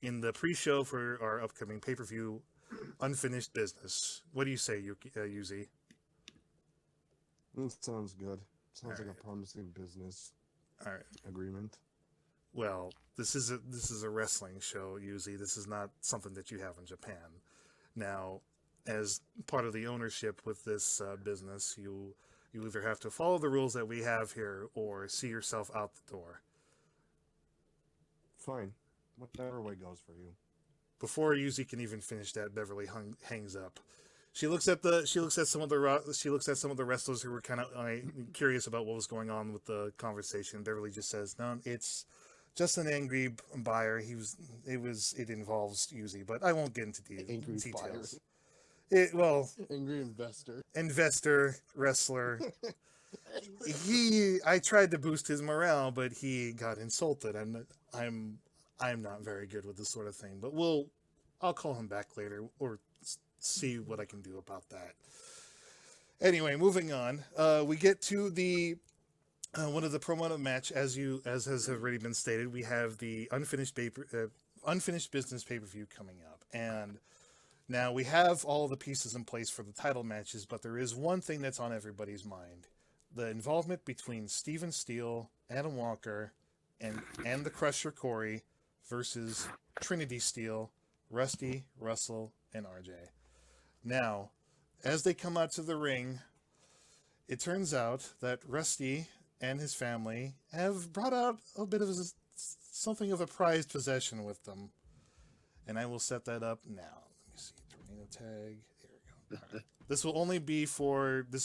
in the pre-show for our upcoming pay-per-view Unfinished Business. What do you say, Yuzi? That sounds good. All Sounds like right. a promising business All right. agreement. Well, this is a wrestling show, Yuzi. This is not something that you have in Japan. Now, as part of the ownership with this business, you either have to follow the rules that we have here or see yourself out the door. Fine. Whatever way goes for you. Before Yuzi can even finish that, Beverly hangs up. She looks at some of the wrestlers who were kind of curious about what was going on with the conversation. Beverly just says, "No, it's just an angry buyer. It involves Yuzi, but I won't get into Angry details." buyer. Angry investor. Investor, wrestler. I tried to boost his morale, but he got insulted. I'm not very good with this sort of thing, but I'll call him back later or see what I can do about that. Anyway, moving on. We get to the one of the promo match as has already been stated. We have the unfinished business pay-per-view coming up, and now we have all the pieces in place for the title matches, but there is one thing that's on everybody's mind: the involvement between Steven Steele, Adam Walker, and the Crusher Corey versus Trinity Steele, Rusty, Russell, and RJ. Now, as they come out to the ring, it turns out that Rusty and his family have brought out a bit of something of a prized possession with them. And I will set that up now. Let me see. Tornado tag. There we go. All right. This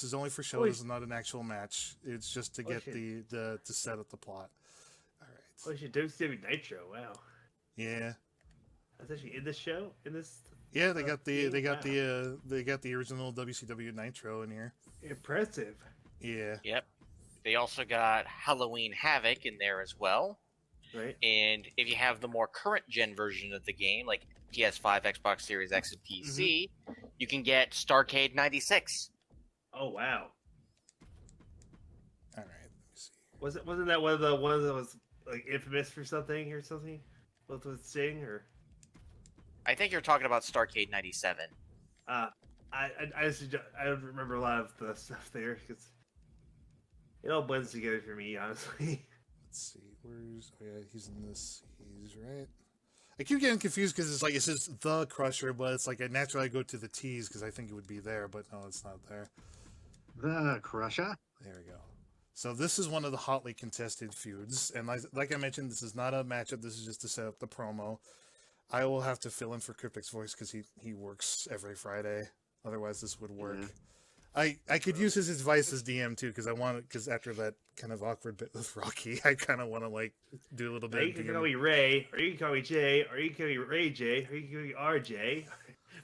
is only for show. This is not an actual match. It's just to get to set up the plot. All right. Oh shit, WCW Nitro, wow. Yeah. That's actually in this show? In this Yeah, they got the original WCW Nitro in here. Impressive. Yeah. Yep. They also got Halloween Havoc in there as well. Right. And if you have the more current gen version of the game, like PS5, Xbox Series X, and PC, you can get Starcade 96. Oh wow. All right. Let me see. Wasn't that one of the ones that was like infamous for something or something? With Sting or I think you're talking about Starcade 97. I don't remember a lot of the stuff there because it all blends together for me, honestly. Let's see. He's in this. He's right. I keep getting confused because it says the Crusher, but it's like naturally I go to the T's because I think it would be there, but no, it's not there. The Crusher. There we go. So this is one of the hotly contested feuds, and like I mentioned, this is not a matchup. This is just to set up the promo. I will have to fill in for Cryptic's voice because he works every Friday. Otherwise, this would work. Yeah. I could use his advice as DM too because after that kind of awkward bit with Rocky, I kind of want to do a little bit. You of can DM. call me Ray, or you can call me Jay, or you can call me Ray J, or you can call me RJ.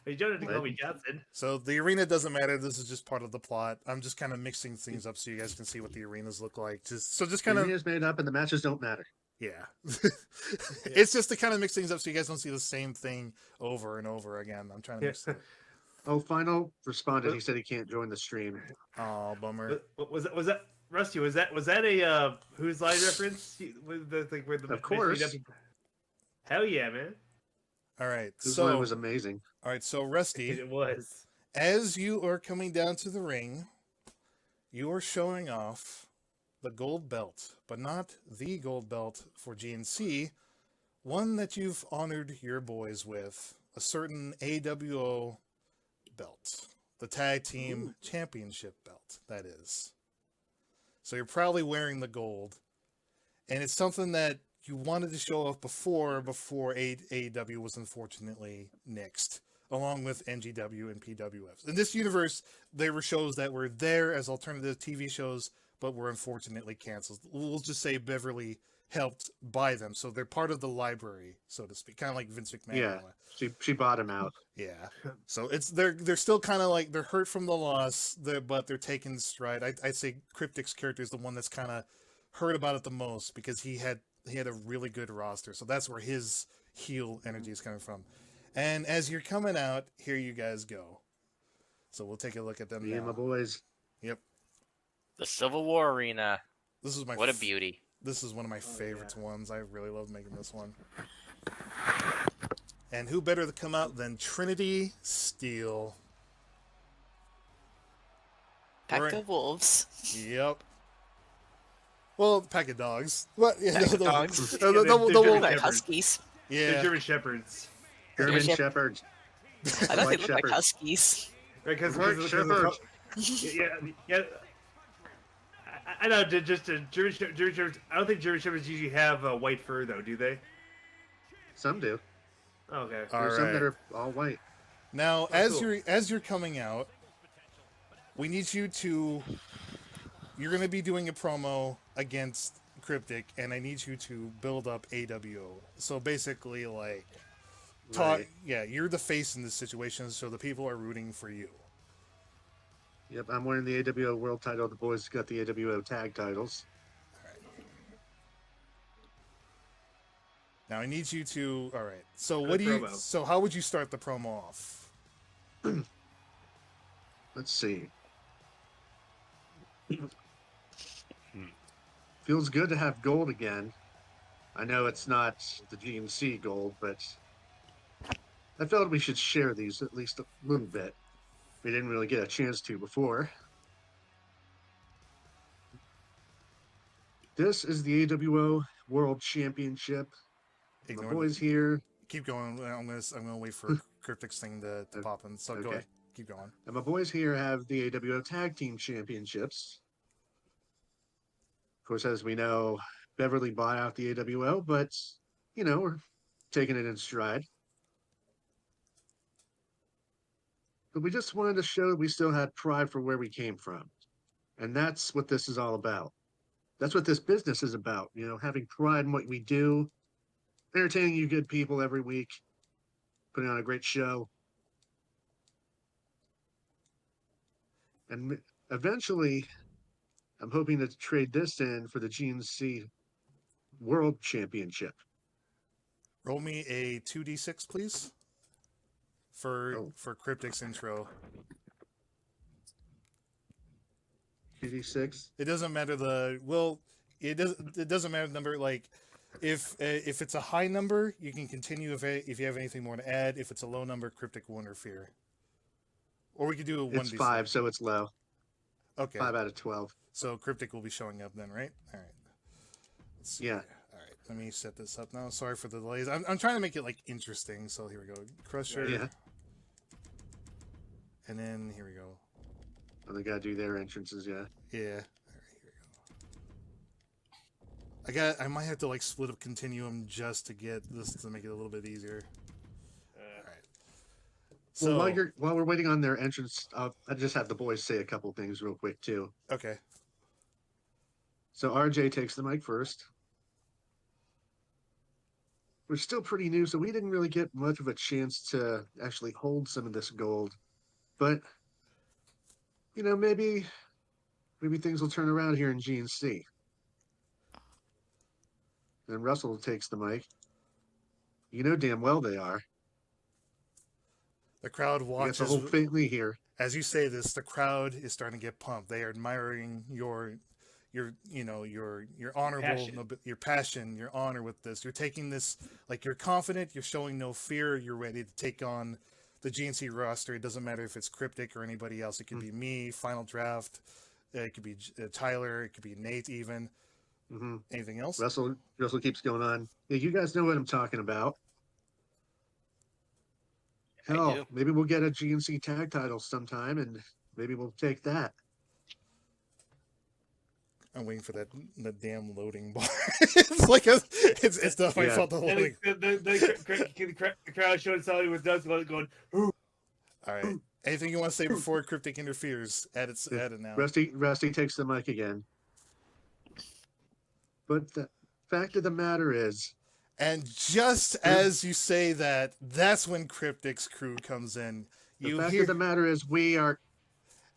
But you don't have to call me Johnson. So the arena doesn't matter. This is just part of the plot. I'm just kind of mixing things up so you guys can see what the arenas look like. Just kind The of arena's made up and the matches don't matter. yeah. It's just to kind of mix things up so you guys don't see the same thing over and over again. I'm trying to mix it. Oh, Final responded. He said he can't join the stream. Oh, bummer. Was that Rusty? Was that a Who's Line reference? Of course. Hell yeah, man! All right. This So line was amazing. all right. So Rusty, It was. as you are coming down to the ring, you are showing off the gold belt, but not the gold belt for GNC, one that you've honored your boys with, a certain AWO belt, the Tag Team Championship belt, that is. So you're proudly wearing the gold, and it's something that you wanted to show off before AEW was unfortunately nixed, along with NGW and PWF. In this universe, there were shows that were there as alternative TV shows, but were unfortunately canceled. We'll just say Beverly helped buy them, so they're part of the library, so to speak, kind of like Vince McMahon. Yeah, she bought him out. Yeah. So they're still kind of they're hurt from the loss, but they're taking stride. I'd say Cryptic's character is the one that's kind of hurt about it the most because he had a really good roster, so that's where his heel energy is coming from. And as you're coming out, here you guys go. So we'll take a look at them Me now. and my boys. Yep. The Civil War Arena. This is What a beauty. This is one of my favorite ones. I really love making this one. And who better to come out than Trinity Steel? Pack Right. of wolves. Yep. Well, pack of dogs. What? Yeah, Pack of dogs. Yeah, they're German Look like Shepherds. huskies. They're yeah. German Shepherds. German Shep- Shepherds. I thought they White looked like shepherds. huskies. Right, because White Shepherds. yeah. I know. Just German Shepherds. I don't think German Shepherds usually have white fur, though, do they? Some do. Oh, okay. All There's some right. that are all white. Now, cool. as you're coming out, we need you to. You're going to be doing a promo against Cryptic, and I need you to build up AWO. So basically, like, talk. Right. Yeah, you're the face in this situation, so the people are rooting for you. Yep, I'm wearing the AWO World title. The boys got the AWO tag titles. Now I need you to. All right. So The what do you? promo. So how would you start the promo off? Let's see. Feels good to have gold again. I know it's not the GMC gold, but I felt we should share these at least a little bit. We didn't really get a chance to before. This is the AWO World Championship. My Ignore. boys here, Keep going. I'm gonna wait for Cryptic's thing to pop in. So go Okay. ahead. Keep going. and my boys here have the AWO Tag Team Championships. Of course, as we know, Beverly bought out the AWO, but you know, we're taking it in stride. But we just wanted to show that we still had pride for where we came from. And that's what this is all about. That's what this business is about, you know, having pride in what we do, entertaining you good people every week, putting on a great show. And eventually, I'm hoping to trade this in for the GNC World Championship. Roll me a 2d6, please. For Cryptic's intro. 2d6. It doesn't matter it doesn't matter the number. Like if it's a high number, you can continue if you have anything more to add. If it's a low number, Cryptic will interfere. Or we could do a 1d6. It's 5, so it's low. Okay. 5 out of 12. So Cryptic will be showing up then, right? All right. Let's see. Yeah. All right. Let me set this up now. Sorry for the delays. I'm trying to make it like interesting. So here we go. Crusher. Yeah. And then here we go. And they gotta do their entrances, yeah. Yeah. All right. Here we go. I might have to like split up Continuum just to get this to make it a little bit easier. All right. So Well, while we're waiting on their entrance, I just have the boys say a couple things real quick too. okay. So RJ takes the mic first. We're still pretty new, so we didn't really get much of a chance to actually hold some of this gold. But you know, maybe things will turn around here in GNC. Then Russell takes the mic. You know damn well they are. The crowd You got the watches whole family here. as you say this. The crowd is starting to get pumped. They are admiring your honorable Passion. your passion, your honor with this. You're taking this like you're confident. You're showing no fear. You're ready to take on the GNC roster. It doesn't matter if it's Cryptic or anybody else. It could be me, Final Draft. It could be Tyler. It could be Nate. Even Hmm anything else? Russell keeps going on. Yeah, you guys know what I'm talking about. I Hell, do. maybe we'll get a GNC tag title sometime, and maybe we'll take that. I'm waiting for that damn loading bar. It's like it's definitely Yeah. felt the And loading. the crowd showing somebody with does going, "Ooh." All right. Anything you want to say before Cryptic interferes? Add it now. Rusty takes the mic again. But the fact of the matter is, And just as you say that, that's when Cryptic's crew comes in. the You fact hear of the matter is, we are.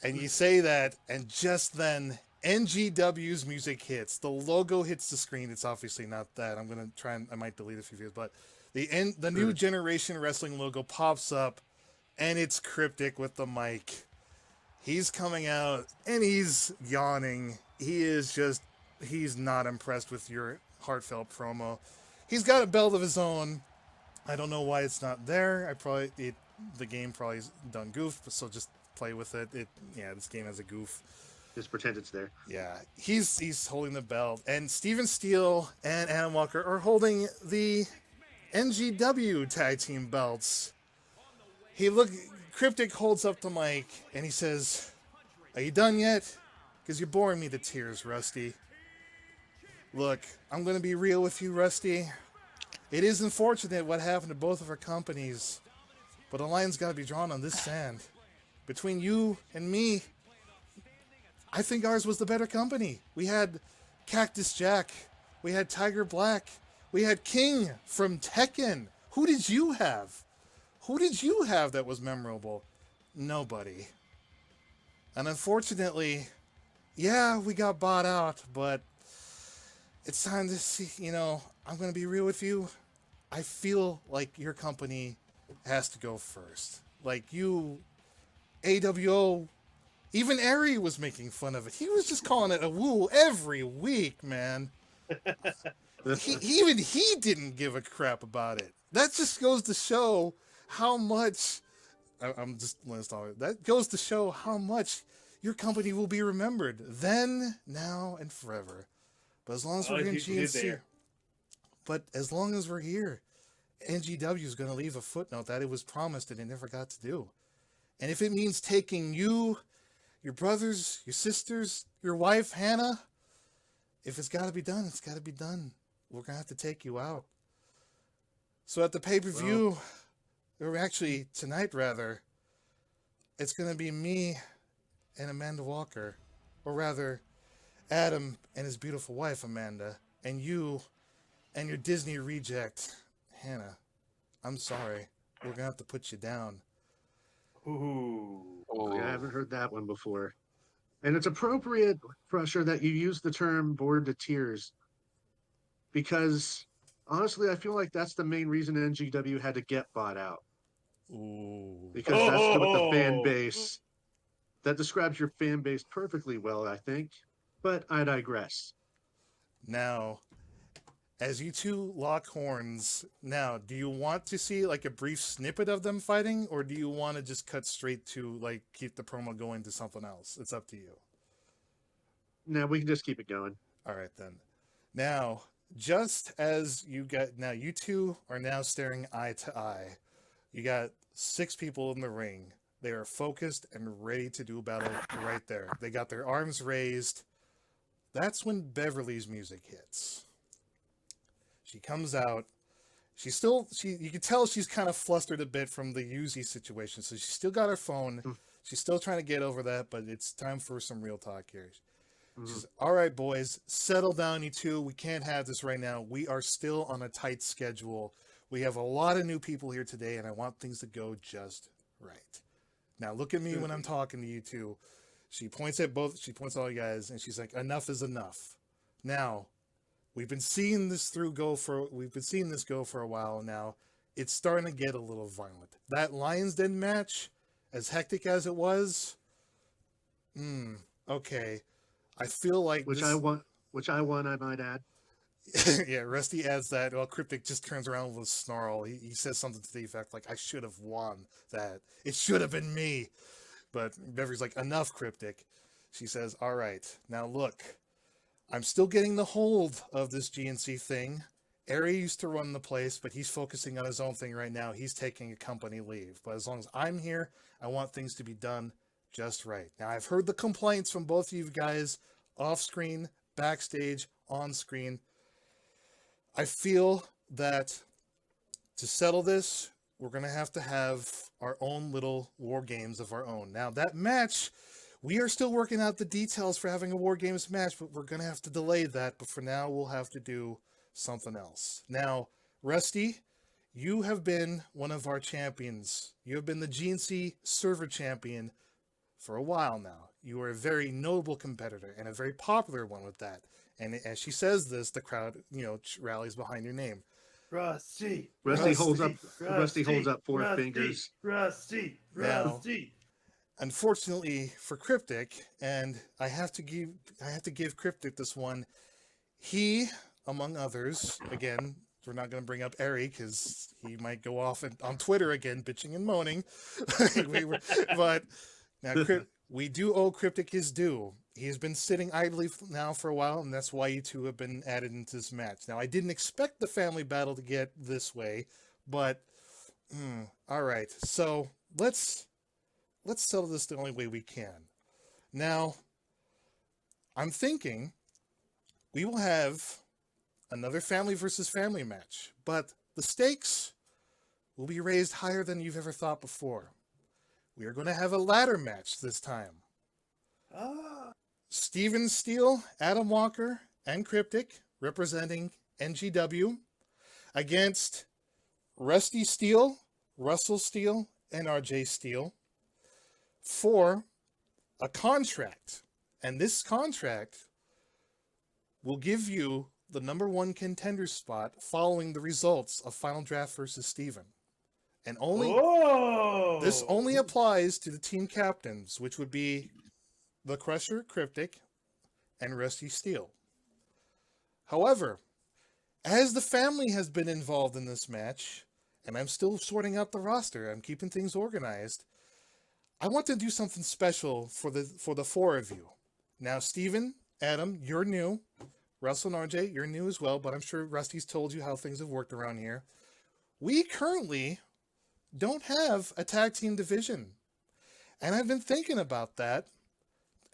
and you say that, and just then NGW's music hits. The logo hits the screen. It's obviously not that. I'm gonna try and I might delete a few views, but the new generation wrestling logo pops up, and it's Cryptic with the mic. He's coming out and he's yawning. He's not impressed with your heartfelt promo. He's got a belt of his own, I don't know why it's not there. The game probably done goof, so just play with it. This game has a goof. Just pretend it's there. Yeah, he's holding the belt, and Steven Steele and Adam Walker are holding the NGW tag team belts. Cryptic holds up the mic and he says, "Are you done yet? Because you're boring me to tears, Rusty." Look, I'm gonna be real with you, Rusty. It is unfortunate what happened to both of our companies, but a line's got to be drawn on this sand. Between you and me, I think ours was the better company. We had Cactus Jack. We had Tiger Black. We had King from Tekken. Who did you have? Who did you have that was memorable? Nobody. And unfortunately, yeah, we got bought out, but it's time to see, I'm going to be real with you. I feel like your company has to go first. Like you, AWO, even Ari was making fun of it. He was just calling it a woo every week, man. Even he didn't give a crap about it. That just goes to show how much. I'm just letting it stop. That goes to show how much your company will be remembered then, now, and forever. But as long as we're in GNC, as long as we're here, NGW is going to leave a footnote that it was promised and it never got to do. And if it means taking you, your brothers, your sisters, your wife, Hannah, if it's got to be done, it's got to be done. We're going to have to take you out. So at the pay-per-view, or actually tonight rather, it's going to be me and Amanda Walker, or rather, Adam and his beautiful wife, Amanda, and you and your Disney reject, Hannah. I'm sorry. We're going to have to put you down. Ooh. I haven't heard that one before. And it's appropriate, Crusher, that you use the term bored to tears. Because, honestly, I feel like that's the main reason NGW had to get bought out. Ooh. Because that's what the fan base... That describes your fan base perfectly well, I think. But I digress. Now, as you two lock horns, now, do you want to see like a brief snippet of them fighting, or do you want to just cut straight to like keep the promo going to something else? It's up to you. No, we can just keep it going. All right then. Now, just as you two are now staring eye to eye. You got 6 people in the ring. They are focused and ready to do battle right there. They got their arms raised. That's when Beverly's music hits. She comes out. You can tell she's kind of flustered a bit from the Yuzi situation. So she's still got her phone. She's still trying to get over that, but it's time for some real talk here. She says, "All right, boys, settle down, you two. We can't have this right now. We are still on a tight schedule. We have a lot of new people here today, and I want things to go just right. Now look at me when I'm talking to you two." She points at all you guys, and she's like, "Enough is enough. Now, we've been seeing this go for a while now. It's starting to get a little violent. That Lions Den match, as hectic as it was, okay. I feel like Which I won, I might add. Yeah, Rusty adds that. Well, Cryptic just turns around with a snarl. He says something to the effect like, "I should have won that. It should have been me." But Beverly's like, "Enough, Cryptic." She says, "All right, now look, I'm still getting the hold of this GNC thing. Ari used to run the place, but he's focusing on his own thing right now. He's taking a company leave. But as long as I'm here, I want things to be done just right. Now, I've heard the complaints from both of you guys off screen, backstage, on screen. I feel that to settle this, we're going to have our own little war games of our own. Now, that match, we are still working out the details for having a war games match, but we're going to have to delay that. But for now, we'll have to do something else. Now, Rusty, you have been one of our champions. You have been the GNC server champion for a while now. You are a very noble competitor and a very popular one with that. And as she says this, the crowd, rallies behind your name. Rusty holds up 4 fingers. Rusty. Now, unfortunately for Cryptic, and I have to give Cryptic this one. He, among others, again, we're not going to bring up Ari because he might go off on Twitter again, bitching and moaning. But now we do owe Cryptic his due. He's been sitting idly now for a while, and that's why you two have been added into this match. Now, I didn't expect the family battle to get this way, but all right. So let's settle this the only way we can. Now, I'm thinking we will have another family versus family match, but the stakes will be raised higher than you've ever thought before. We are going to have a ladder match this time. Steven Steele, Adam Walker, and Cryptic representing NGW against Rusty Steele, Russell Steele, and RJ Steele for a contract. And this contract will give you the number one contender spot following the results of Final Draft versus Steven. And this only applies to the team captains, which would be the Crusher, Cryptic, and Rusty Steele. However, as the family has been involved in this match, and I'm still sorting out the roster, I'm keeping things organized, I want to do something special for the four of you. Now, Steven, Adam, you're new. Russell and RJ, you're new as well, but I'm sure Rusty's told you how things have worked around here. We currently don't have a tag team division. And I've been thinking about that.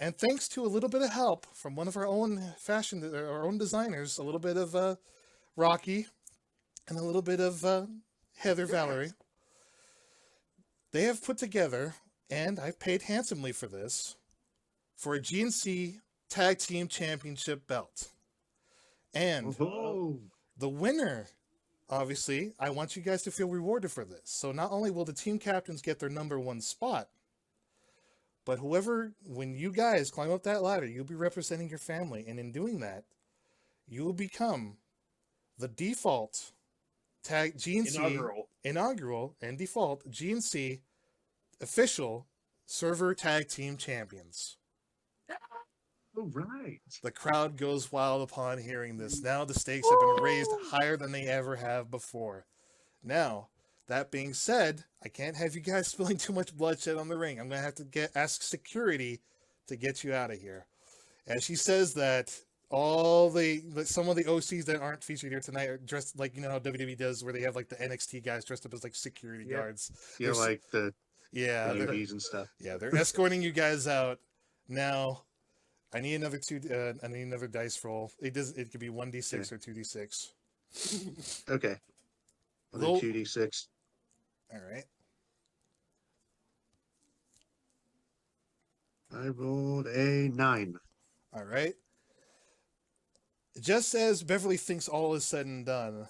And thanks to a little bit of help from one of our own designers, a little bit of Rocky and a little bit of Heather Valerie, they have put together, and I've paid handsomely for this, for a GNC Tag Team Championship belt. And the winner, obviously, I want you guys to feel rewarded for this. So not only will the team captains get their number one spot, but when you guys climb up that ladder, you'll be representing your family. And in doing that, you will become the default inaugural and default GNC official server tag team champions. All right. The crowd goes wild upon hearing this. Now the stakes have been raised higher than they ever have before. Now, that being said, I can't have you guys spilling too much bloodshed on the ring. I'm going to have to ask security to get you out of here. And she says that some of the OCs that aren't featured here tonight are dressed like, you know how WWE does, where they have like the NXT guys dressed up as like security guards. You know, like the newbies and stuff. Yeah, they're escorting you guys out. Now, I need another dice roll. It could be 1d6 or 2d6. Okay. 2d6. All right. I rolled a 9. All right. Just as Beverly thinks all is said and done,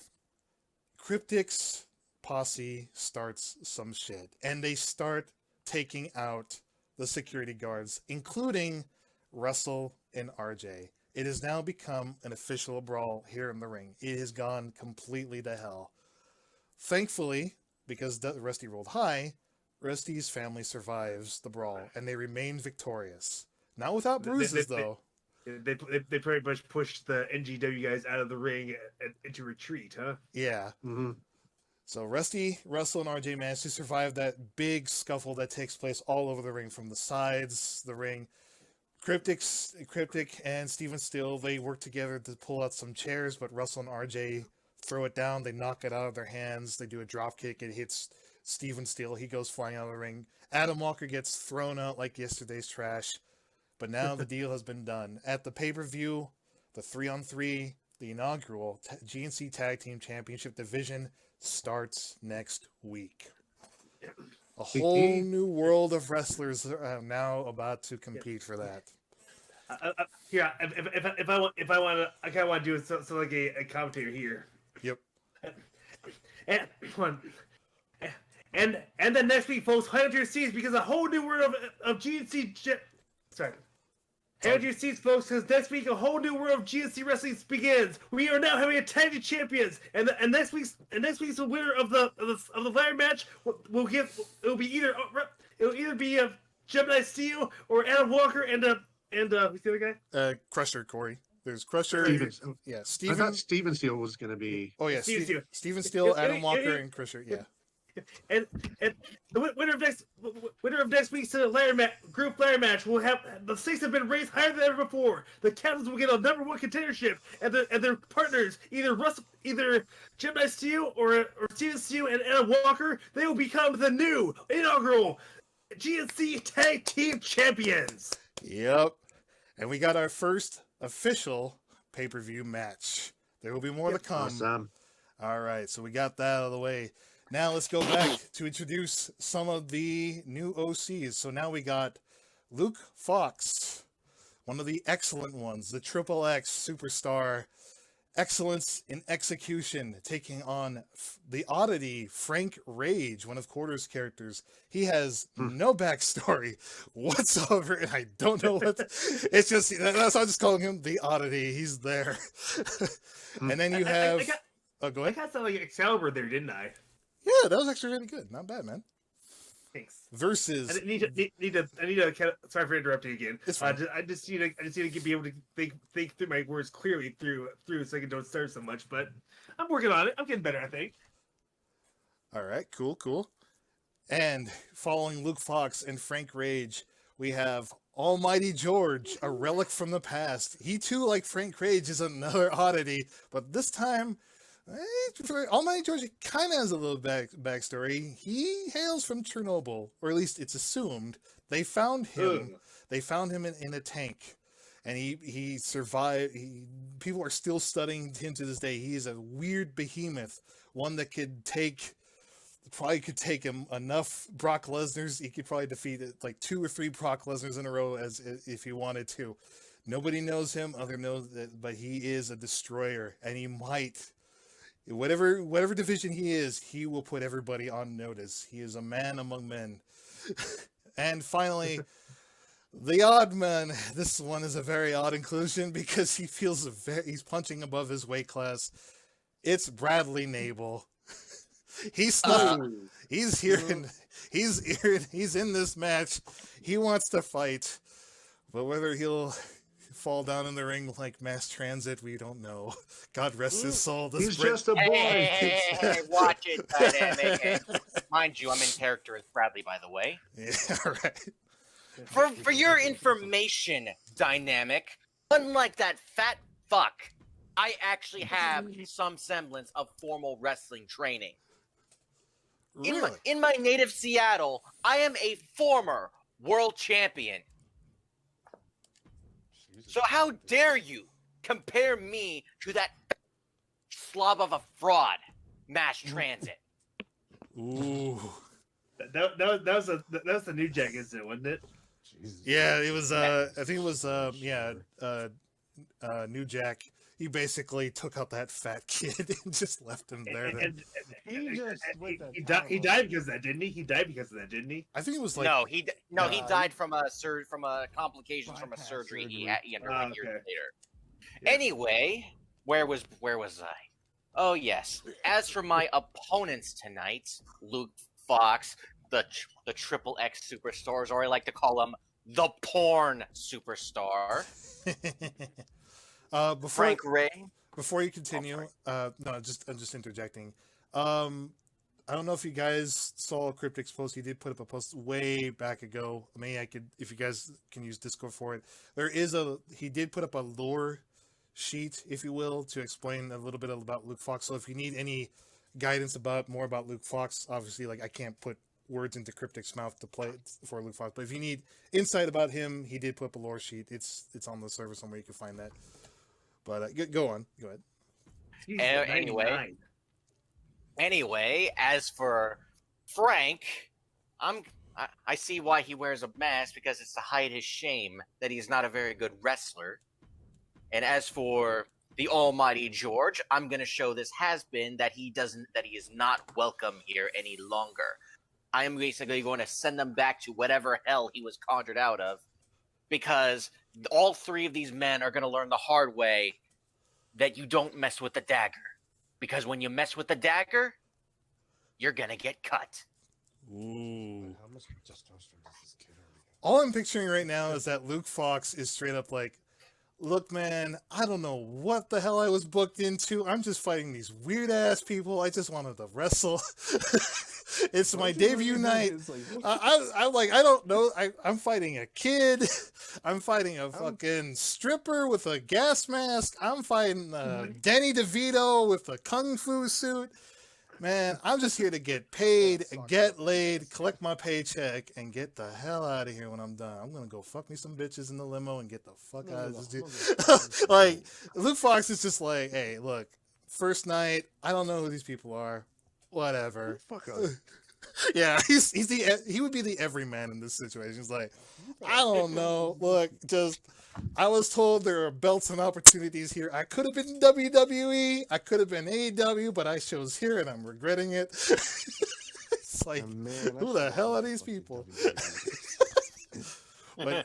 Cryptic's posse starts some shit. And they start taking out the security guards, including Russell and RJ. It has now become an official brawl here in the ring. It has gone completely to hell. Thankfully, because Rusty rolled high, Rusty's family survives the brawl, and they remain victorious. Not without bruises, though. They pretty much pushed the NGW guys out of the ring into retreat, huh? Yeah. Mm-hmm. So Rusty, Russell, and RJ managed to survive that big scuffle that takes place all over the ring, from the sides, the ring. Cryptic and Steven Steele, they work together to pull out some chairs, but Russell and RJ throw it down. They knock it out of their hands. They do a drop kick. It hits Steven Steele. He goes flying out of the ring. Adam Walker gets thrown out like yesterday's trash. But now the deal has been done. At the pay-per-view, the 3-on-3, the inaugural GNC Tag Team Championship division starts next week. A whole new world of wrestlers are now about to compete for that. Yeah, if I want to, I kind of want to do so like a commentator here. Yep. And then next week, folks, head to your seats because a whole new world of GNC. Sorry. Head to your seats, folks, because next week a whole new world of GNC wrestling begins. We are now having a tag team champions, and next week's the winner of the ladder match will either be Gemini Steel or Adam Walker and who's the other guy? Crusher Corey. There's Crusher. Yeah, I Steven. thought Steven Steele was going to be. Oh yeah, Steven Steele. Steven Steele, Adam and- Walker, and Crusher. Yeah. And the winner of next week's group ladder match will have the stakes have been raised higher than ever before. The captains will get a #1 contendership, and their partners either Gemini Steele or Steven Steele and Adam Walker, they will become the new inaugural GNC Tag Team Champions. Yep. And we got our first official pay-per-view match. There will be more to come. Awesome. All right, so we got that out of the way. Now let's go back to introduce some of the new OCs. So now we got Luke Fox, one of the excellent ones, the Triple X superstar, excellence in execution, taking on the oddity Frank Rage, one of Quarter's characters. He has no backstory whatsoever, and I don't know what. It's just that's why I'm just calling him the oddity. He's there, and then you have. Oh, go I ahead. got something like Excalibur there, didn't I? Yeah, that was actually really good. Not bad, man. Thanks. Versus. I need to. Sorry for interrupting again. It's fine. I just need to be able to think through my words clearly through so I don't start so much. But I'm working on it. I'm getting better, I think. All right, cool. And following Luke Fox and Frank Rage, we have Almighty George, a relic from the past. He too, like Frank Rage, is another oddity, but this time. Almighty George kind of has a little backstory. He hails from Chernobyl, or at least it's assumed. They found him. They found him in a tank, and he survived. People are still studying him to this day. He is a weird behemoth, one that could take him enough Brock Lesnar's. He could probably defeat like 2 or 3 Brock Lesnar's in a row as if he wanted to. Nobody knows him, but he is a destroyer, and he might. Whatever division he is, he will put everybody on notice. He is a man among men. And finally, the odd man. This one is a very odd inclusion because he feels he's punching above his weight class. It's Bradley Nabel. He's here. He's in this match. He wants to fight, but whether he'll fall down in the ring like mass transit, we don't know. God rest his soul. He's just a boy. Hey, watch it, Dynamic. Hey, mind you, I'm in character as Bradley, by the way. Yeah, all right. For your information, Dynamic, unlike that fat fuck, I actually have some semblance of formal wrestling training. Really? In my native Seattle, I am a former world champion. So how dare you compare me to that slob of a fraud, Mass Transit? Ooh. That was the New Jack incident, wasn't it? Jesus. Yeah, it was. I think it was. New Jack. He basically took out that fat kid and just left him there. He died because of that, didn't he? He died because of that, didn't he? I think it was like. No, he died from complications from a surgery he underwent years later. Yeah. Anyway, where was I? Oh yes. As for my opponents tonight, Luke Fox, the Triple X superstars, or I like to call him the porn superstar. Frank Ray. Before you continue, no, I'm just interjecting. I don't know if you guys saw Cryptic's post. He did put up a post way back ago. Maybe I could, if you guys can use Discord for it. He did put up a lore sheet, if you will, to explain a little bit about Luke Fox. So if you need any guidance more about Luke Fox, obviously, like I can't put words into Cryptic's mouth to play for Luke Fox, but if you need insight about him, he did put up a lore sheet. It's on the server somewhere. You can find that. But go on. Go ahead. Anyway, as for Frank, I see why he wears a mask, because it's to hide his shame that he's not a very good wrestler. And as for the Almighty George, I'm going to show this has-been that he is not welcome here any longer. I am basically going to send him back to whatever hell he was conjured out of, because all 3 of these men are going to learn the hard way that you don't mess with the dagger. Because when you mess with the dagger, you're going to get cut. Ooh. How much testosterone does this kid already have? All I'm picturing right now is that Luke Fox is straight up like, look, man, I don't know what the hell I was booked into. I'm just fighting these weird ass people. I just wanted to wrestle. It's my debut night. I'm like, I don't know. I'm fighting a kid. I'm fighting a fucking stripper with a gas mask. I'm fighting Danny DeVito with a kung fu suit. Man, I'm just here to get paid, get laid, collect my paycheck, and get the hell out of here when I'm done. I'm gonna go fuck me some bitches in the limo and get the fuck out of this dude. Like, Luke Fox is just like, hey, look, first night, I don't know who these people are. Whatever. Fuck us. Yeah, he would be the everyman in this situation. He's like, I don't know. Look, just I was told there are belts and opportunities here. I could have been WWE, I could have been AEW, but I chose here and I'm regretting it. It's like, Man, who the hell are these people? But,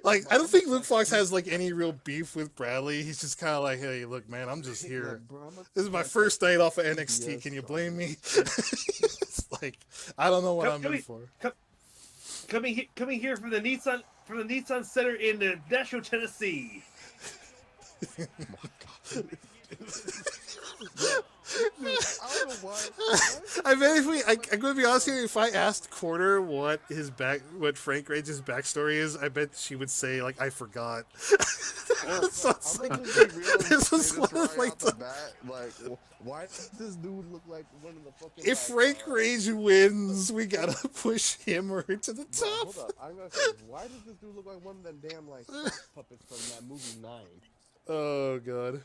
like, I don't think Luke Fox has like any real beef with Bradley. He's just kind of like, hey, look, man, I'm just here. This is my first night off of NXT. Can you blame me? It's like, I don't know what I'm in for. Coming here from the Nissan Center in Nashville, Tennessee. I don't know why. I bet I'm gonna be honest here. If I asked Quarter what Frank Rage's backstory is, I bet she would say like, I forgot. So it's like, this was one of like the. Why does this dude look like one of the fucking? If Frank Rage wins, we gotta push him or her to the Bro, top. hold up. I'm gonna say, why does this dude look like one of them damn like sex puppets from that movie 9? Oh god.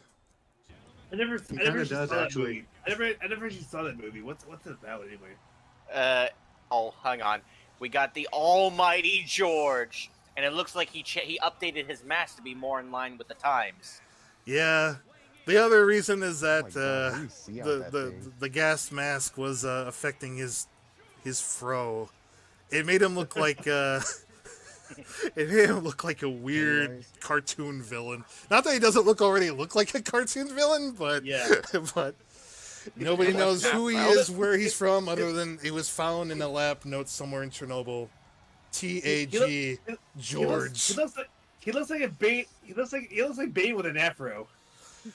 I never kinda actually does, saw that actually. movie. I never actually saw that movie. What's it about anyway? Hang on. We got the almighty George, and it looks like he updated his mask to be more in line with the times. Yeah. The other reason is that Oh my God, how do you see out that thing? the gas mask was affecting his fro. It made him look like it made him look like a weird cartoon villain. Not that he doesn't already look like a cartoon villain, but Yeah. but nobody knows who he is, where he's from, other than he was found in a lab note somewhere in Chernobyl. TAG George. He looks like a Bane. He looks like Bane with an afro.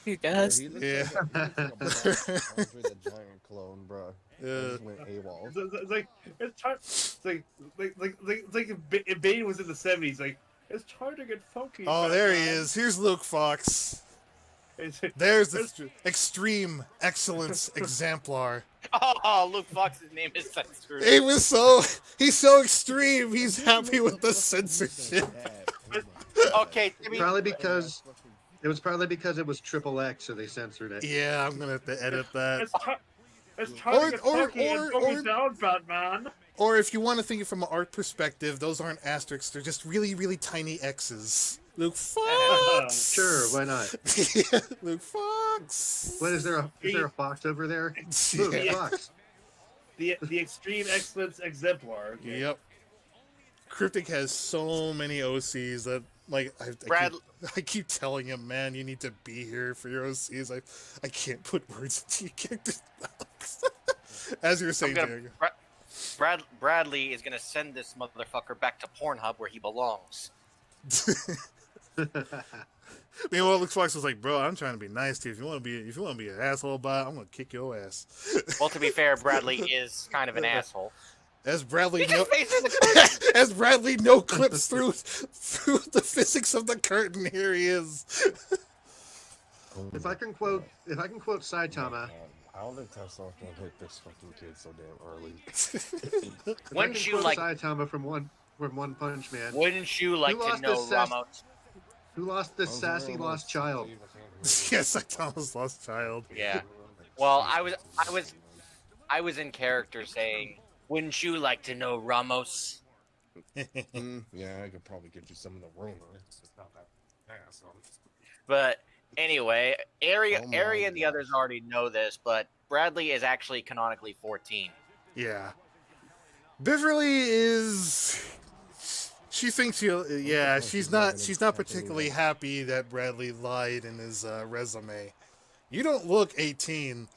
He does. He looks Yeah. like a black Andre the Giant clone, bro. Yeah. Just went AWOL. It's like if Bane was in the 70s. Like, it's hard to get funky. Oh, there he is. Here's Luke Fox. There's the extreme excellence exemplar. Oh, Luke Fox's name is censored. He's so extreme. He's happy with the censorship. Okay, I mean, It was probably because it was XXX, so they censored it. Yeah, I'm gonna have to edit that. It's hard to get funky and or- focus down, Batman. Or if you want to think it from an art perspective, those aren't asterisks. They're just really, really tiny X's. Luke Fox. Sure, why not? Yeah, Luke Fox. What is there a fox over there? Look, Yeah. fox. The extreme excellence exemplar. Okay. Yep. Cryptic has so many OCs that, like, I keep telling him, man, you need to be here for your OCs. I can't put words into your character's mouth. As you were saying, Diego. Bradley is gonna send this motherfucker back to Pornhub where he belongs. Meanwhile, Luke Fox was like, "Bro, I'm trying to be nice to you. If you want to be an asshole about it, I'm gonna kick your ass." Well, to be fair, Bradley is kind of an asshole. As Bradley He just faces the as Bradley no clips through the physics of the curtain. Here he is. If I can quote Saitama, I don't think testosterone hit this fucking kid so damn early. Wouldn't you like? Saitama from One Punch Man? Wouldn't you like to lost know the sass- Ramos? Who lost this sassy lost child? Yes, I Thomas lost child. Yeah. Well, I was in character saying, "Wouldn't you like to know Ramos?" Yeah, I could probably get you some of the rumor. It's not that fast. But anyway, Ari Oh my and the gosh. others already know this, but Bradley is actually canonically 14. Yeah. Beverly is. She thinks she's not particularly happy that Bradley lied in his resume. You don't look 18.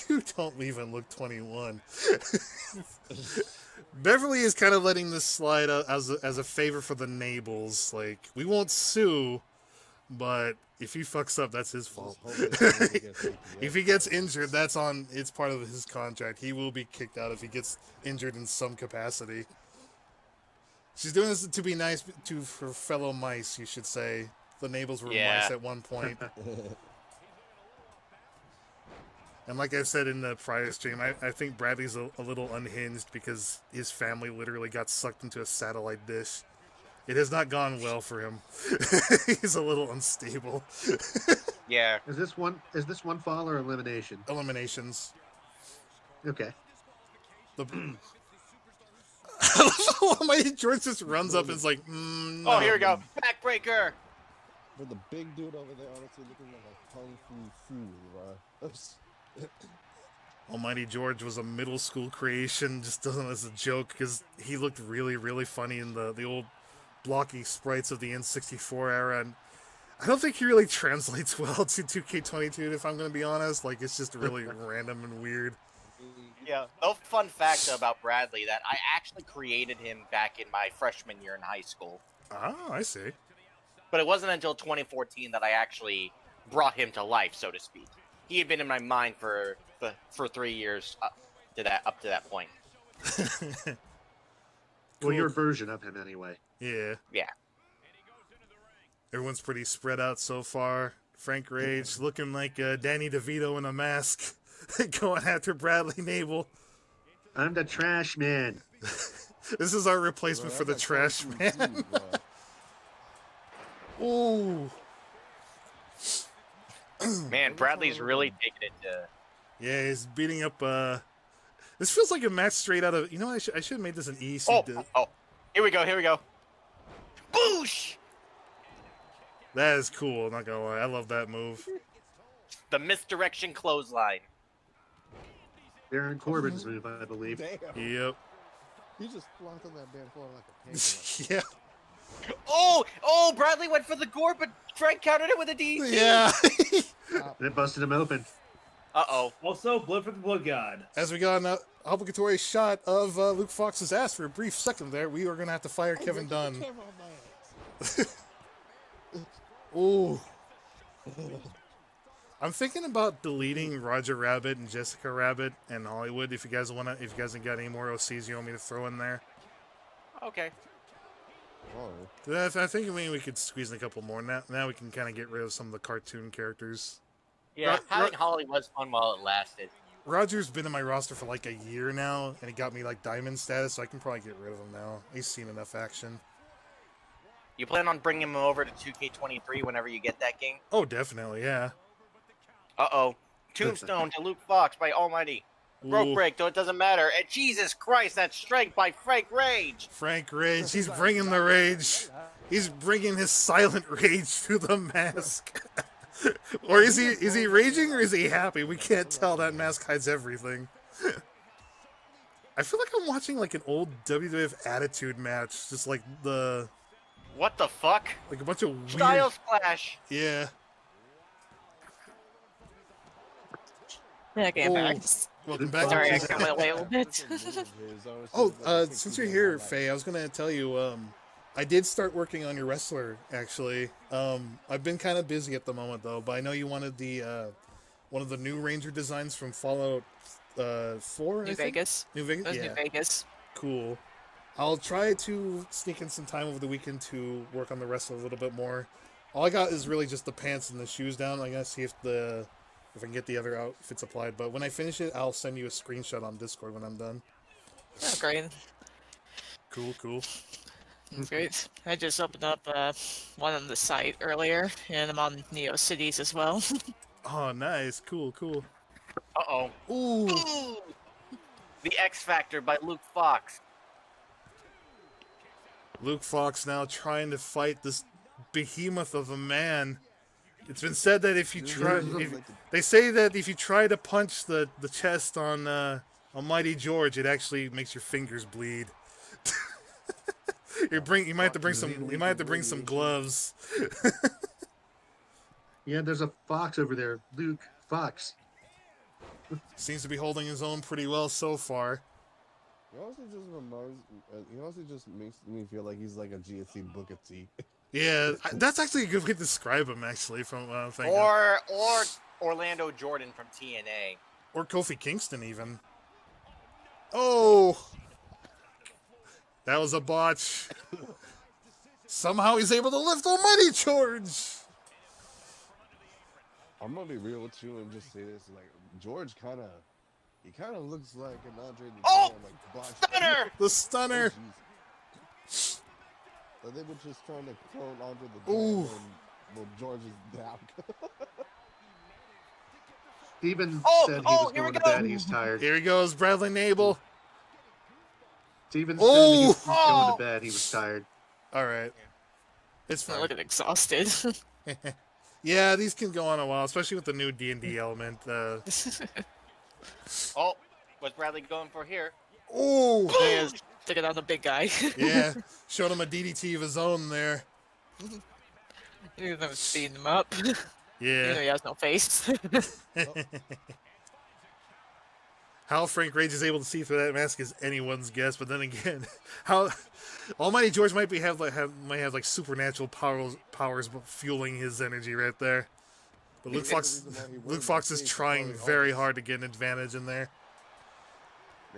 You don't even look 21. Beverly is kind of letting this slide as a favor for the Nables. Like, we won't sue, but if he fucks up, that's his fault. If he gets injured, it's part of his contract. He will be kicked out if he gets injured in some capacity. She's doing this to be nice to her fellow mice, you should say. The Nables were mice at one point. And like I said in the prior stream, I think Bradley's a little unhinged because his family literally got sucked into a satellite dish. It has not gone well for him. He's a little unstable. Yeah. Is this one fall or elimination? Eliminations. Okay. Almighty George just runs up and is like, no. Oh, here we go. Backbreaker. But the big dude over there, honestly, looking like a kung fu fool, Almighty George was a middle school creation, just done as a joke, because he looked really, really funny in the old blocky sprites of the N64 era, and I don't think he really translates well to 2K22, if I'm going to be honest. Like, it's just really random and weird. Yeah. No fun fact about Bradley that I actually created him back in my freshman year in high school. Oh, I see. But it wasn't until 2014 that I actually brought him to life, so to speak. He had been in my mind for 3 years up to that point. Well, your version of him, anyway. Yeah. Yeah. Everyone's pretty spread out so far. Frank Rage looking like Danny DeVito in a mask, going after Bradley Nable. I'm the trash man. This is our replacement for the trash man. Ooh. Man, Bradley's really taking it to... Yeah, he's beating up, This feels like a match straight out of... You know, I should have made this an EC. Oh. Here we go. Boosh! That is cool, not gonna lie. I love that move. The misdirection clothesline. Baron Corbin's move, I believe. Damn. Yep. He just flopped on that damn floor like a pancake. Yeah. Oh, Bradley went for the gore, but Frank countered it with a DDT. Yeah. And it busted him open. Uh-oh. Also, blood from the blood god. As we got an obligatory shot of Luke Fox's ass for a brief second there, we are going to have to fire Kevin Dunn. Ooh. I'm thinking about deleting Roger Rabbit and Jessica Rabbit and Hollywood. If you guys ain't got any more OCs you want me to throw in there. Okay. I think we could squeeze in a couple more. Now we can kind of get rid of some of the cartoon characters. Yeah, having Holly was fun while it lasted. Roger's been in my roster for like a year now, and he got me like diamond status, so I can probably get rid of him now. He's seen enough action. You plan on bringing him over to 2K23 whenever you get that game? Oh, definitely, yeah. Uh-oh. Tombstone to Luke Fox by Almighty. Rope break, though it doesn't matter. And Jesus Christ, that strength by Frank Rage. Frank Rage, he's bringing the rage. He's bringing his silent rage through the mask. Or is he raging or is he happy? We can't tell. That mask hides everything. I feel like I'm watching like an old WWF Attitude match, just like the... What the fuck? Like a bunch of weird... Styles Clash. Yeah. Yeah, game back. Welcome back. Sorry, I got away a little bit. Since you're here, Faye, I was gonna tell you, I did start working on your wrestler, actually. I've been kind of busy at the moment, though, but I know you wanted the, one of the new Ranger designs from Fallout 4, New Vegas. New Vegas? Yeah. New Vegas. Cool. I'll try to sneak in some time over the weekend to work on the wrestler a little bit more. All I got is really just the pants and the shoes down. I gotta see if I can get the other outfits applied. But when I finish it, I'll send you a screenshot on Discord when I'm done. Oh, great. Cool. That's great. I just opened up one on the site earlier, and I'm on Neo Cities as well. Oh, nice. Cool. Uh-oh. Ooh. Ooh. The X Factor by Luke Fox. Luke Fox now trying to fight this behemoth of a man. It's been said that if you try, they say that if you try to punch the chest on Almighty George, it actually makes your fingers bleed. You might have to bring some gloves. Yeah, there's a fox over there, Luke Fox. Seems to be holding his own pretty well so far. He honestly just reminds. He honestly just makes me feel like he's like a GSC Booker T. Yeah, that's actually a good way to describe him, actually, from what I'm thinking. Or Orlando Jordan from TNA. Or Kofi Kingston, even. Oh! That was a botch. Somehow he's able to lift Almighty George! I'm gonna be real with you and just say this: like George he kind of looks like an Andre the Oh! Giant, like botched. Stunner! The stunner! jeez. So they were just trying to clone Andre the Ooh. Giant, and well, George is down. Steven Oh, said he oh, was here we going to go. bed. He's tired. Here he goes, Bradley Nabel. Steven Oh. said he was going Oh. to bed. He was tired. Alright. It's Not fine. looking exhausted. Yeah, these can go on a while, especially with the new D&D element. Oh, what's Bradley going for here? Ooh! Yeah, taking on the big guy. Yeah, showed him a DDT of his own there. Even though it's beating him up. Even though Yeah. he has no face. How Frank Rage is able to see through that mask is anyone's guess, but then again, how Almighty George might have like supernatural powers fueling his energy right there. But Luke Fox is trying very hard to get an advantage in there.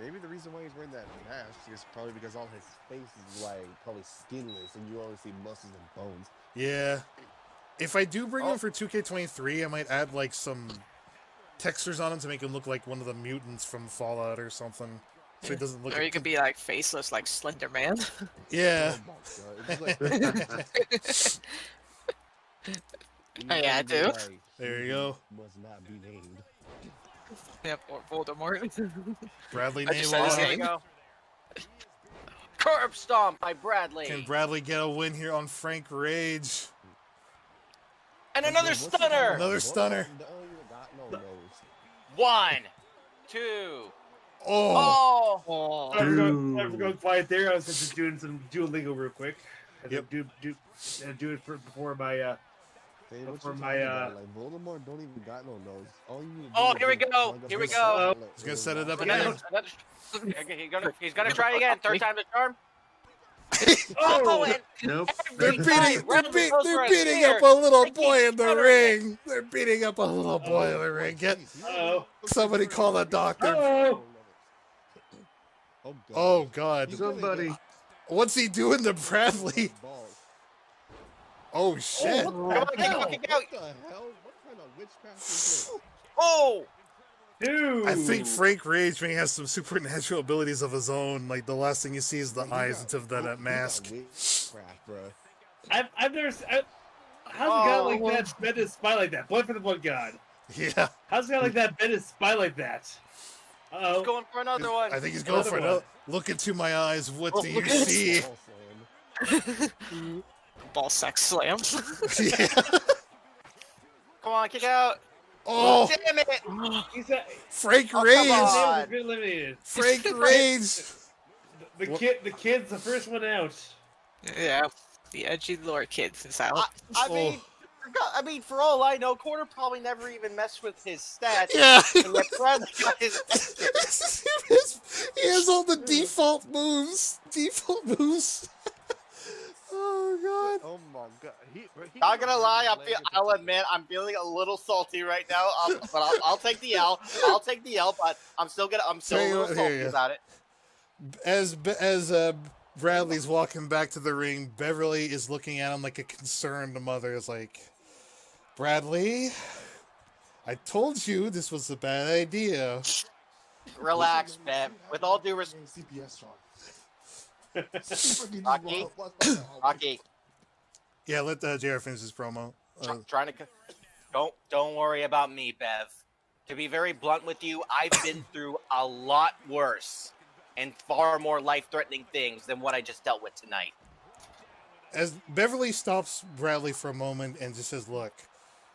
Maybe the reason why he's wearing that mask is probably because all his face is like probably skinless, and you only see muscles and bones. Yeah. If I do bring him for 2K23, I might add like some textures on him to make him look like one of the mutants from Fallout or something. So he doesn't look Or you could be like faceless like Slender Man. Yeah. Oh my god! It's like, Oh, yeah, I do. like, There you he go. Must not be named. Yep, or Voldemort. Bradley I just Nabel. said his There name. you go. Curb stomp by Bradley. Can Bradley get a win here on Frank Rage? And another What's the stunner. problem? Another stunner. No, you got no nose. 1, 2. Oh! Oh, Oh, I was going quiet there. I was just doing some Duolingo real quick. And Yep. do it before my Hey, what For you my, talking about? Like Voldemort don't even got no nose. All you need to do Oh, is here we just go. plug up Here we his go. outlet He's gonna and set it watch up another, again. another, he's gonna try again. Third time's a charm. Oh! Oh, and Nope. They're every time Bradley goes for a beating spear, up a little they keep boy in the stuttering ring. They're beating up a little boy in the ring. Get Uh-oh. somebody call a doctor. Oh! Oh god. Oh God! Somebody. What's he doing to Bradley? Balls. Oh shit! Come on, kick out, kick out. What the hell? What kind of witchcraft is this? Oh, Dude! I think Frank Rage may have some supernatural abilities of his own. Like the last thing you see is the Like, eyes into that mask. Witchcraft, bro. I've never. How's a guy like that bend his spine like that? Blood for the blood god. Yeah, How's a guy like that bend his spine like that? he's Uh-oh. going for another one. I think he's going for Another another. Look into my eyes. What Oh, do you look at see? Ball slam. ball sack slam. Yeah. Come on, kick out. Oh, Damn it. He's a, Frank Oh, come Rage! on. has been eliminated. Frank Rage! The kid's the first one out. Yeah, the edgy lord kid is out. I mean, for all I know, Corner probably never even messed with his stats. Yeah. And let Bradley got his He has all the default moves. Default moves. Oh God. Oh my god. Not gonna lie, I'll admit I'm feeling a little salty right now. But I'll take the L. I'll take the L. But I'm still a little salty about it. As Bradley's walking back to the ring, Beverly is looking at him like a concerned mother. It's like, Bradley, I told you this was a bad idea. Relax, Bev. With all due respect, CPS Rocky? Rocky, Yeah, let JR finish his promo. trying to. Don't worry about me, Bev. To be very blunt with you, I've been through a lot worse and far more life-threatening things than what I just dealt with tonight. As Beverly stops Bradley for a moment and just says, look,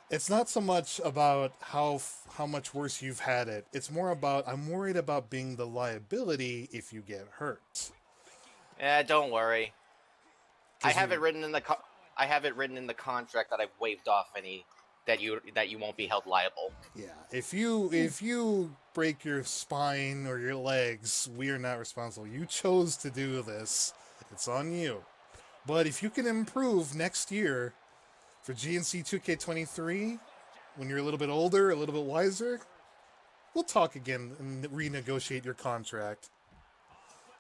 it's not so much about how much worse you've had it. It's more about, I'm worried about being the liability if you get hurt. Don't worry. I have it written in the contract that I've waived off any that you won't be held liable. Yeah, if you break your spine or your legs, we are not responsible. You chose to do this. It's on you. But if you can improve next year for GNC 2K23, when you're a little bit older, a little bit wiser, we'll talk again and renegotiate your contract.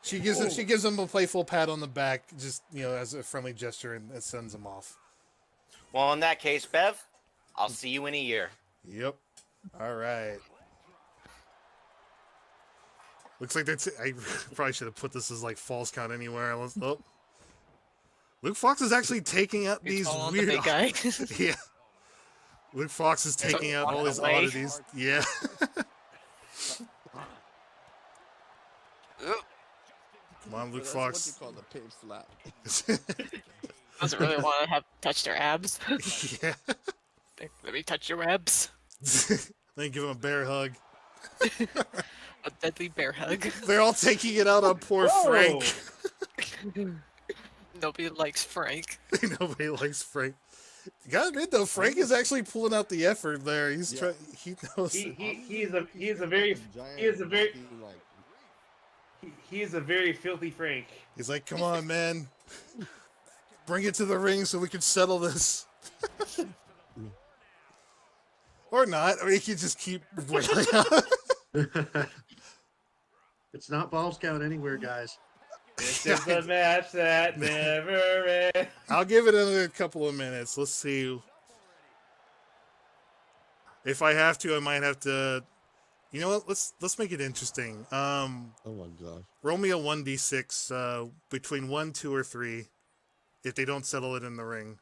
She gives him a playful pat on the back, just as a friendly gesture, and sends him off. Well, in that case, Bev, I'll see you in a year. Yep. All right. Looks like that's. I probably should have put this as like false count anywhere. Oh, Luke Fox is actually taking out these weird. The big guy. Yeah. Luke Fox is taking out all his oddities. Yeah. Come on, Luke Fox. That's what you call the pimp slap. Doesn't really want to have touch their abs. Yeah. Let me touch your abs. Then give him a bear hug. A deadly bear hug. They're all taking it out on poor Frank. Nobody likes Frank. Nobody likes Frank. You gotta admit though, Frank is actually pulling out the effort there. He's he knows. He is a very filthy Frank. He's like, come on, man. Bring it to the ring so we can settle this. Or not. Or he can just keep wailing out. It's not balls count anywhere, guys. This is a match that never ends. I'll give it another couple of minutes. Let's see. If I have to, I might have to. You know what? Let's make it interesting. Oh my gosh. Roll me a 1d6 between 1, 2, or 3. If they don't settle it in the ring,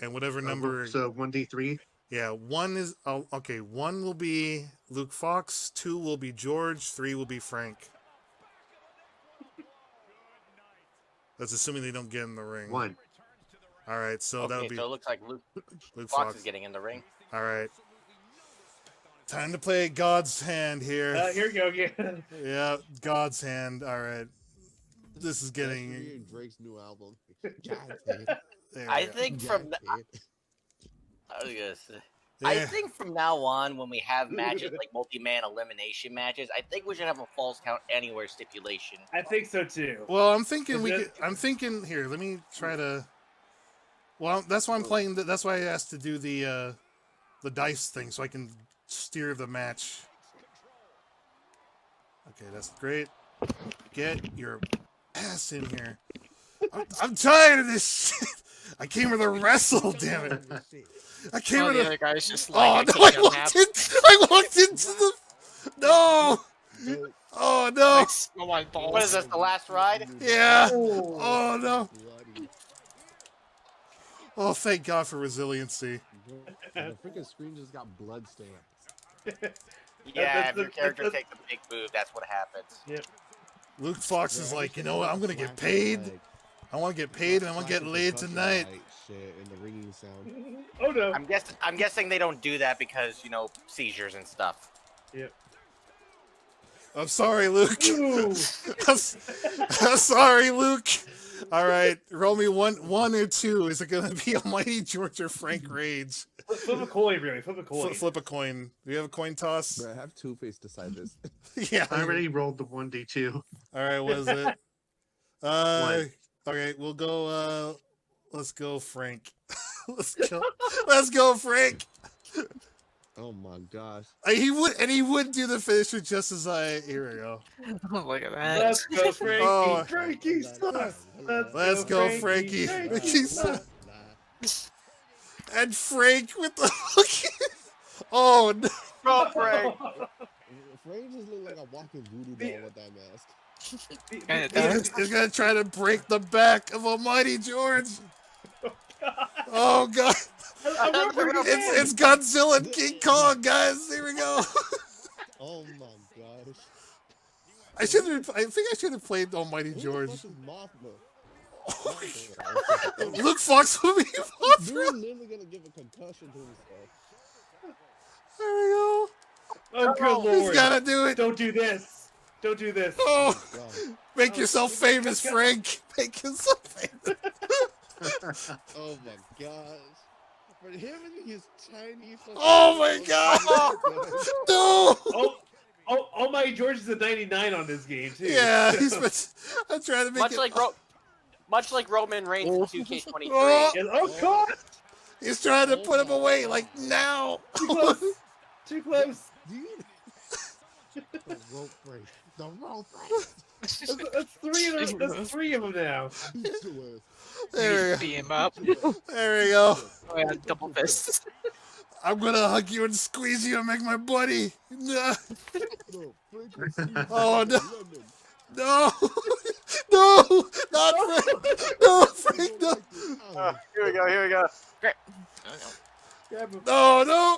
and whatever number. So 1d3. Yeah, 1 is okay. 1 will be Luke Fox. 2 will be George. 3 will be Frank. That's assuming they don't get in the ring. 1. All right, so that would be. So it looks like Luke Luke Fox is getting in the ring. All right. Time to play God's hand here. Here we go again. Yeah, God's hand. All right. This is getting. Drake's new album. I think from I think from now on, when we have matches like multi-man elimination matches, I think we should have a false count anywhere stipulation. I think so too. Well, I'm thinking I'm thinking here. Let me try to. Well, that's why I'm playing. That's why I asked to do the dice thing so I can steer the match. Okay, that's great. Get your ass in here. I'm tired of this shit. I came here to wrestle, damn it. I came here The to. other guy's just Oh like, no! I walked into the. No! Oh no! Oh my balls. What is this? The last ride? Yeah. Oh no! Oh, thank God for resiliency. The freaking screen just got blood stains. Yeah, if your character takes a big move, that's what happens. Yep. Luke Fox is like, you know what? I'm gonna get paid. I want to get paid, and I want to get laid tonight. Shit, and the ringing sound. Oh no. I'm guessing they don't do that because seizures and stuff. Yep. I'm sorry, Luke. I'm sorry, Luke. All right, roll me one or 2. Is it gonna be Almighty George or Frank Rage? Flip a coin, really. Flip a coin. Flip a coin. Do you have a coin toss? Bro, I have Two-Face decide this. Yeah. I already rolled the 1d2. All right, what is it? 1. Okay, we'll go. Let's go, Frank. Let's go, Frank. Oh my gosh. He would do the finisher just as I. Here we go. Oh, look at that. Let's go, Frankie. Oh. Frankie sucks. Let's go, Frankie. Frankie sucks. And Frank with the oh no! Go, Frank. Frank just looked like a walking voodoo doll with that mask. He's gonna try to break the back of Almighty George. Oh God! It's Godzilla and King Kong, guys. Here we go. Oh my gosh. I think I should have played Almighty George. Luke Fox will be Dude, literally gonna give a concussion to himself. There we go. Oh, good lord. He's gotta do it. Don't do this. Don't do this. Oh, make yourself famous, Frank. Make yourself famous. Oh my gosh. But him and his tiny fucking Oh my God! No! Almighty George is a 99 on this game too. Yeah, so- I'm trying to make Much it. much like Roman Reigns in 2K23. Oh, Yes, oh God! he's trying to put him away, like now. Too close. Too close. Dude. The rope break. The rope break. That's three of them now. There we Beat him up. go. There we go. Oh, yeah, double fists. I'm gonna hug you and squeeze you and make my buddy. Nah. Oh no! No! No! Not Frank! No, Frank! No! Here we go. Great. Grab him. No! No!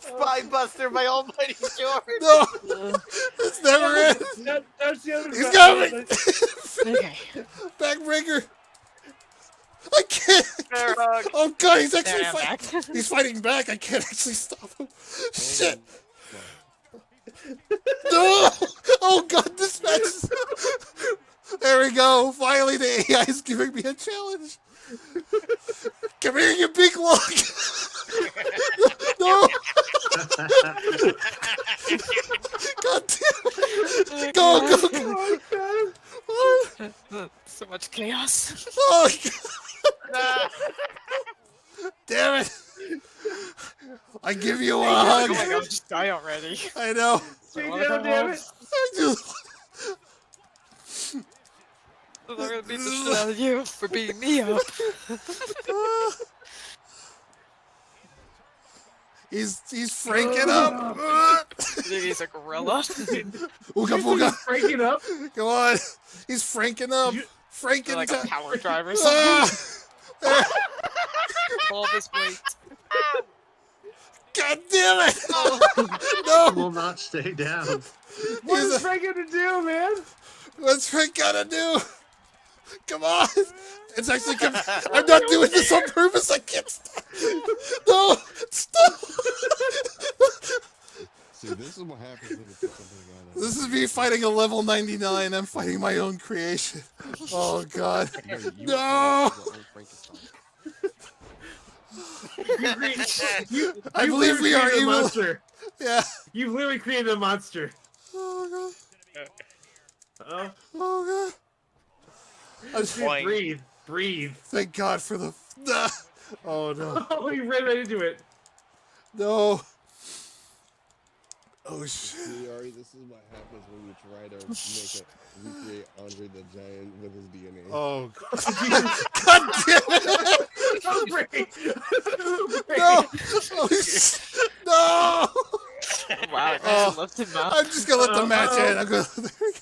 Spine Buster by Almighty George. No! It's never ends. That's the other. He's got me. Okay. Backbreaker. I can't. Bear hug. Oh God! He's There actually I'm fighting. back. He's fighting back. I can't actually stop him. Shit! No! Oh God! This match is... There we go. Finally, the AI is giving me a challenge. Come here, you big log. No! God damn it! Go, go, go! Oh, So much chaos. oh God. Damn it! I give you a Oh my hug. god, just die already. I know. Stay wanna down, go damn home. it. I just... I'm gonna beat the shit out of you for beating me up. He's franking up. He's a gorilla. Ooga He's booga. breaking up. Come on. He's franking up. You- Franking Like a time. power driver or something. Ah! All this weight. God damn it! He No! will not stay down. What He's is a- Frank gonna do, man? What's Frank gotta do? Come on! It's actually. I'm not doing this on purpose. I can't stop. No! Stop! See, this is what happens when you put something on. This is me fighting a level 99. I'm fighting my own creation. Oh God! No! I believe we are created a evil. monster. Yeah. You've literally created a monster. Oh Oh, God! Oh God! dude, breathe, breathe. Thank God for the. Oh no! Oh, he ran right into it. No! Oh shit! See, Ari, this is what happens when you try to recreate Andre the Giant with his DNA. Oh God damn it! Oh, break. No! Oh, shit. No! Wow, Oh. I left him up. I'm just gonna let the match end. I'm gonna. There we go.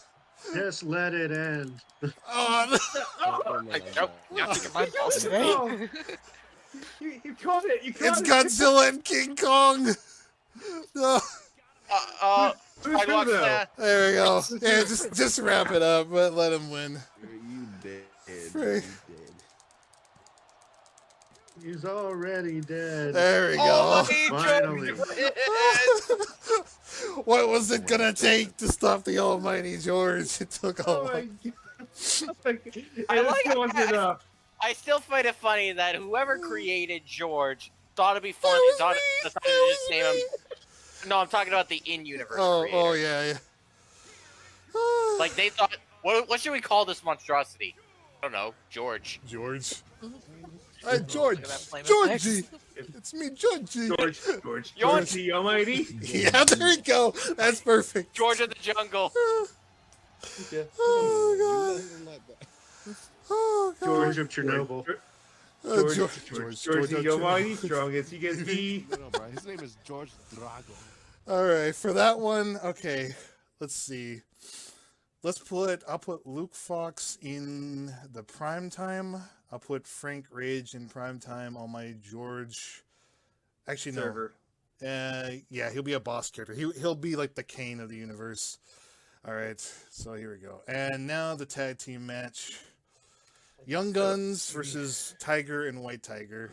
Just let it end. Oh, no. Oh my Like, God. nope, not taking my balls today. Oh. You caught it. You caught It's it. Godzilla and King Kong. No. Who's I who, watched though? that. There we go. Yeah, just wrap it up, but let him win. You dead. Frank. You dead. He's already dead. There we go. Almighty Finally. George. What was it gonna take to stop the Almighty George? It took a Oh while. my God. I like still wasn't it. enough. I still find it funny that whoever created George thought it'd be fun. was Thought, me. decided That to just was name him. me. No, I'm talking about the in-universe Oh, creator. oh yeah, yeah. Ah. Like they thought, what should we call this monstrosity? I don't know, George. George. Hi, George. Look at that flame Georgie. It's me, Georgie. George, George. the Almighty. Yeah, there you go. That's perfect. George of the Jungle. Oh, You let that- God. Oh, God. George of Chernobyl. George the Almighty, strong as he gets be. No, bro. His name is George Drago. All right, for that one, okay. Let's see. I'll put Luke Fox in the prime time. I'll put Frank Rage in prime time. Almighty George. Actually, no. Server. Yeah, he'll be a boss character. He'll be like the Kane of the universe. All right, so here we go. And now the tag team match. Young Guns versus Tiger and White Tiger.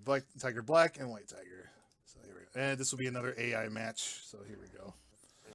Black and White Tiger. So here we go. And this will be another AI match. So here we go.